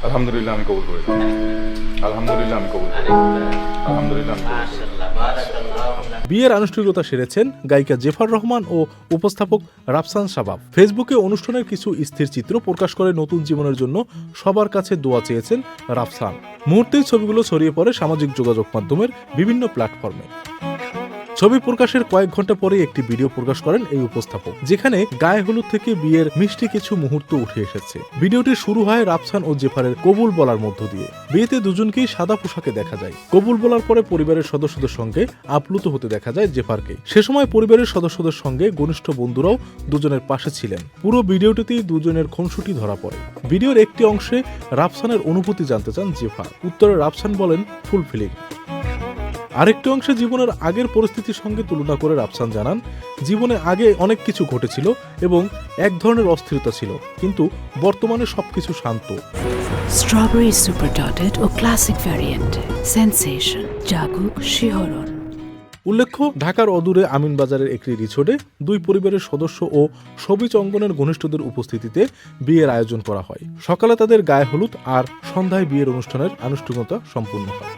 আলহামদুলিল্লাহ আমি কবুল করেছি। আলহামদুলিল্লাহ আমি কবুল করেছি। আলহামদুলিল্লাহ আমি কবুল করেছি। বিয়ের আনুষ্ঠানিকতা সেরেছেন গায়িকা জেফার রহমান ও উপস্থাপক রাফসান শাবাব। ফেসবুকে অনুষ্ঠানের কিছু স্থির চিত্র প্রকাশ করে নতুন জীবনের জন্য সবার কাছে দোয়া চেয়েছেন রাফসান। মুহূর্তেই ছবিগুলো ছড়িয়ে পড়ে সামাজিক যোগাযোগ মাধ্যমের বিভিন্ন প্ল্যাটফর্মে। ছবি প্রকাশের কয়েক ঘন্টা পরে একটি ভিডিও প্রকাশ করেন এই উপস্থাপক, যেখানে গায়ে হলুদ থেকে বিয়ের মিষ্টি কিছু মুহূর্ত উঠে এসেছে। ভিডিওটি শুরু হয় রাফসান ও জেফারের কবুল বলার মধ্য দিয়ে। বিয়েতে দুজনকেই সাদা পোশাকে দেখা যায়। কবুল বলার পরে পরিবারের সদস্যদের সঙ্গে আপ্লুত হতে দেখা যায় জেফারকে। সে সময় পরিবারের সদস্যদের সঙ্গে ঘনিষ্ঠ বন্ধুরাও দুজনের পাশে ছিলেন। পুরো ভিডিওটিতেই দুজনের খুনসুটি ধরা পড়ে। ভিডিওর একটি অংশে রাফসানের অনুভূতি জানতে চান জেফার। উত্তরে রাফসান বলেন ফুলফিলিং। আরেকটি অংশে জীবনের আগের পরিস্থিতির সঙ্গে তুলনা করে রাফসান জানান, জীবনে আগে অনেক কিছু ঘটেছিল এবং এক ধরনের অস্থিরতা ছিল, কিন্তু বর্তমানে সবকিছু শান্ত। স্ট্রবেরি সুপার ডটেড ও ক্লাসিক ভ্যারিয়েন্টে সেন্সেশন জাগুক শিহরণ। উল্লেখ্য, ঢাকার অদূরে আমিনবাজারের একটি রিসোর্টে দুই পরিবারের সদস্য ও সবিজ অঙ্গনের ঘনিষ্ঠদের উপস্থিতিতে বিয়ের আয়োজন করা হয়। সকালে তাদের গায়ে হলুদ আর সন্ধ্যায় বিয়ের অনুষ্ঠানের আনুষ্ঠানিকতা সম্পূর্ণ হয়।